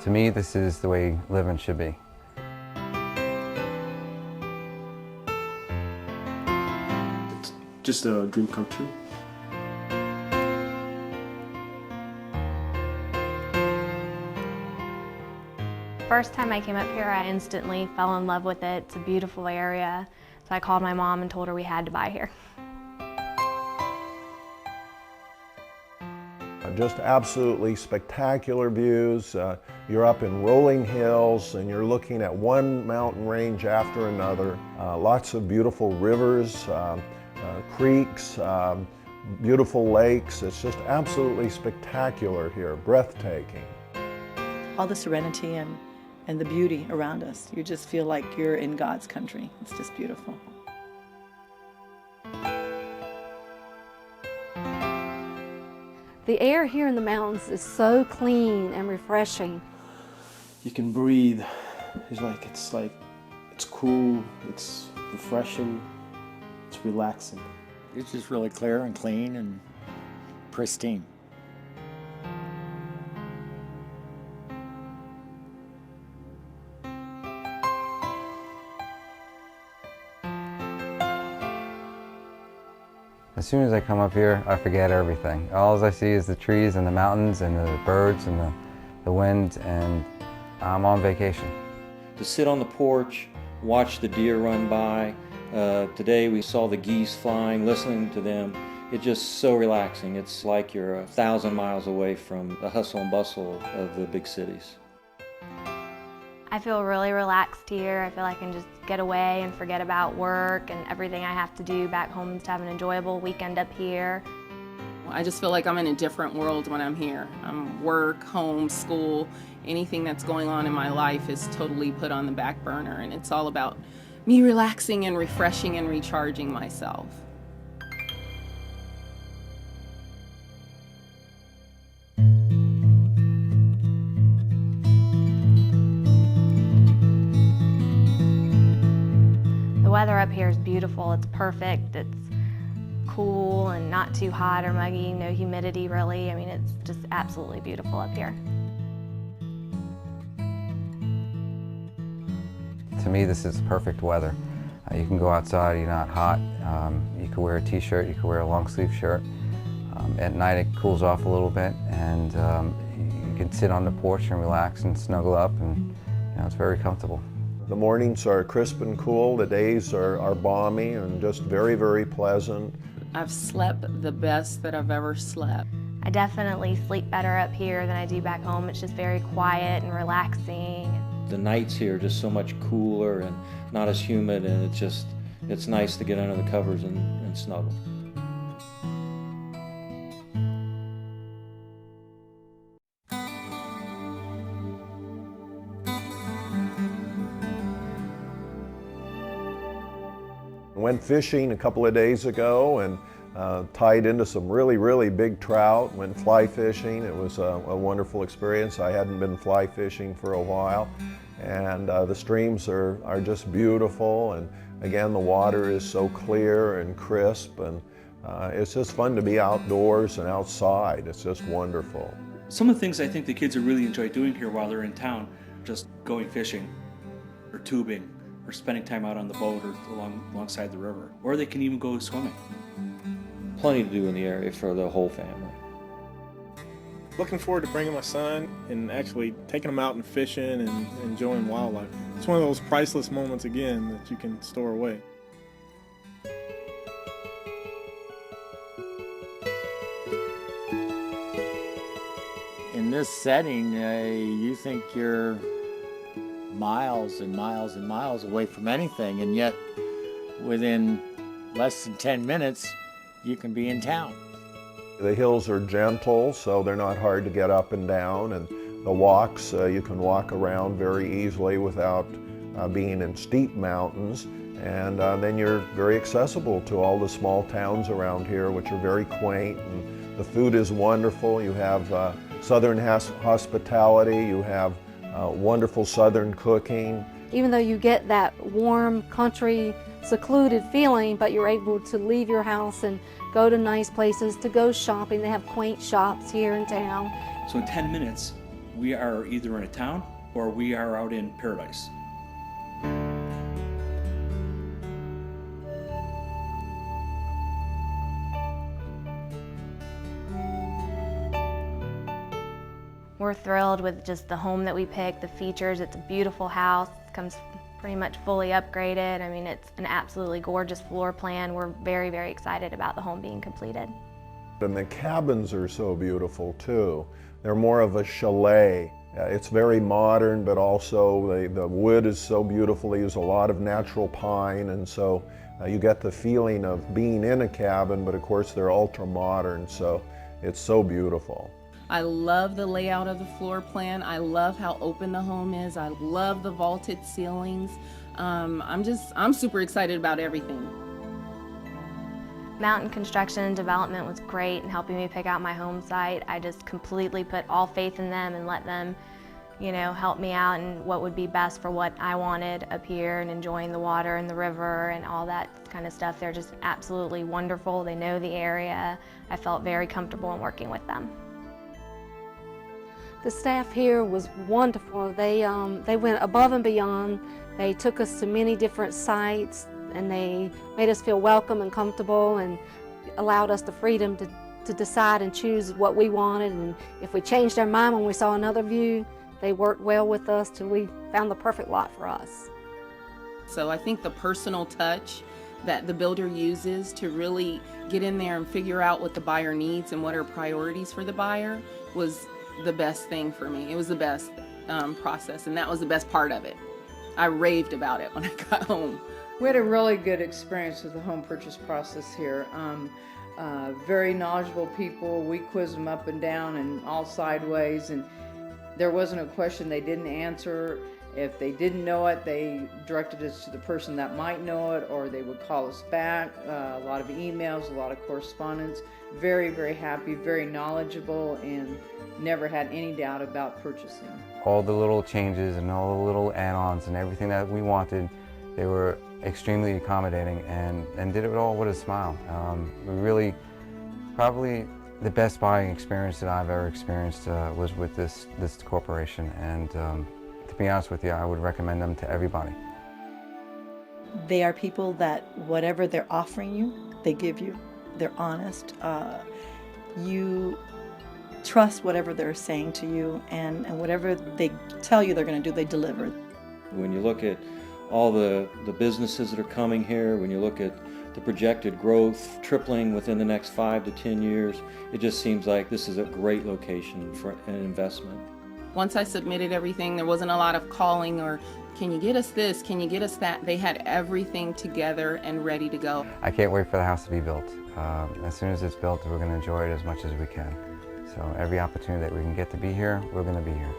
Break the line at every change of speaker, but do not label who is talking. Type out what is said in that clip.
To me, this is the way living should be.
It's just a dream come true.
First time I came up here, I instantly fell in love with it. It's a beautiful area. So I called my mom and told her we had to buy here.
Just absolutely spectacular views. You're up in rolling hills and you're looking at one mountain range after another. Lots of beautiful rivers, creeks, beautiful lakes. It's just absolutely spectacular here, breathtaking.
All the serenity and the beauty around us. You just feel like you're in God's country. It's just beautiful.
The air here in the mountains is so clean and refreshing.
You can breathe. It's cool, it's refreshing, it's relaxing.
It's just really clear and clean and pristine.
As soon as I come up here, I forget everything. All I see is the trees and the mountains and the birds and the wind, and I'm on vacation.
To sit on the porch, watch the deer run by. Today we saw the geese flying, listening to them. It's just so relaxing. It's like you're 1,000 miles away from the hustle and bustle of the big cities.
I feel really relaxed here. I feel like I can just get away and forget about work and everything I have to do back home and to have an enjoyable weekend up here.
I just feel like I'm in a different world when I'm here. Work, home, school, anything that's going on in my life is totally put on the back burner, and it's all about me relaxing and refreshing and recharging myself.
The weather up here is beautiful. It's perfect. It's cool and not too hot or muggy, no humidity really. I mean, it's just absolutely beautiful up here.
To me, this is perfect weather. You can go outside, you're not hot. You can wear a t-shirt, you can wear a long sleeve shirt. At night it cools off a little bit, and you can sit on the porch and relax and snuggle up, and it's very comfortable.
The mornings are crisp and cool, the days are balmy and just very, very pleasant.
I've slept the best that I've ever slept.
I definitely sleep better up here than I do back home. It's just very quiet and relaxing.
The nights here are just so much cooler and not as humid, and it's nice to get under the covers and snuggle.
Went fishing a couple of days ago and tied into some really, really big trout. Went fly fishing. It was a wonderful experience. I hadn't been fly fishing for a while. And the streams are just beautiful. And again, the water is so clear and crisp. And it's just fun to be outdoors and outside. It's just wonderful.
Some of the things I think the kids will really enjoy doing here while they're in town, just going fishing or tubing, or spending time out on the boat or alongside the river. Or they can even go swimming.
Plenty to do in the area for the whole family.
Looking forward to bringing my son and actually taking him out and fishing and enjoying wildlife. It's one of those priceless moments again that you can store away.
In this setting, you think you're miles and miles and miles away from anything, and yet within less than 10 minutes you can be in town.
The hills are gentle, so they're not hard to get up and down, and the walks, you can walk around very easily without being in steep mountains, and then you're very accessible to all the small towns around here, which are very quaint, and the food is wonderful. You have southern hospitality, you have wonderful southern cooking.
Even though you get that warm country secluded feeling, but you're able to leave your house and go to nice places to go shopping. They have quaint shops here in town.
So in 10 minutes, we are either in a town or we are out in paradise.
We're thrilled with just the home that we picked, the features. It's a beautiful house. It comes pretty much fully upgraded. I mean, it's an absolutely gorgeous floor plan. We're very, very excited about the home being completed.
And the cabins are so beautiful too. They're more of a chalet. It's very modern, but also the wood is so beautiful. They use a lot of natural pine, and so you get the feeling of being in a cabin, but of course they're ultra modern, so it's so beautiful.
I love the layout of the floor plan. I love how open the home is. I love the vaulted ceilings. I'm super excited about everything.
Mountain Construction and Development was great in helping me pick out my home site. I just completely put all faith in them and let them, you know, help me out in what would be best for what I wanted up here and enjoying the water and the river and all that kind of stuff. They're just absolutely wonderful. They know the area. I felt very comfortable in working with them.
The staff here was wonderful. They went above and beyond. They took us to many different sites, and they made us feel welcome and comfortable and allowed us the freedom to decide and choose what we wanted. And if we changed our mind when we saw another view, they worked well with us till we found the perfect lot for us.
So I think the personal touch that the builder uses to really get in there and figure out what the buyer needs and what are priorities for the buyer was the best thing for me. It was the best process, and that was the best part of it. I raved about it when I got home.
We had a really good experience with the home purchase process here. Very knowledgeable people. We quizzed them up and down and all sideways, and there wasn't a question they didn't answer. If they didn't know it, they directed us to the person that might know it, or they would call us back. A lot of emails, a lot of correspondence. Very, very happy, very knowledgeable, and never had any doubt about purchasing.
All the little changes and all the little add-ons and everything that we wanted, they were extremely accommodating and did it all with a smile. We really, probably the best buying experience that I've ever experienced was with this corporation, and to be honest with you, I would recommend them to everybody.
They are people that whatever they're offering you, they give you. They're honest. You trust whatever they're saying to you, and whatever they tell you they're going to do, they deliver.
When you look at all the businesses that are coming here, when you look at the projected growth tripling within the next 5 to 10 years, it just seems like this is a great location for an investment.
Once I submitted everything, there wasn't a lot of calling or, can you get us this, can you get us that? They had everything together and ready to go.
I can't wait for the house to be built. As soon as it's built, we're going to enjoy it as much as we can. So every opportunity that we can get to be here, we're going to be here.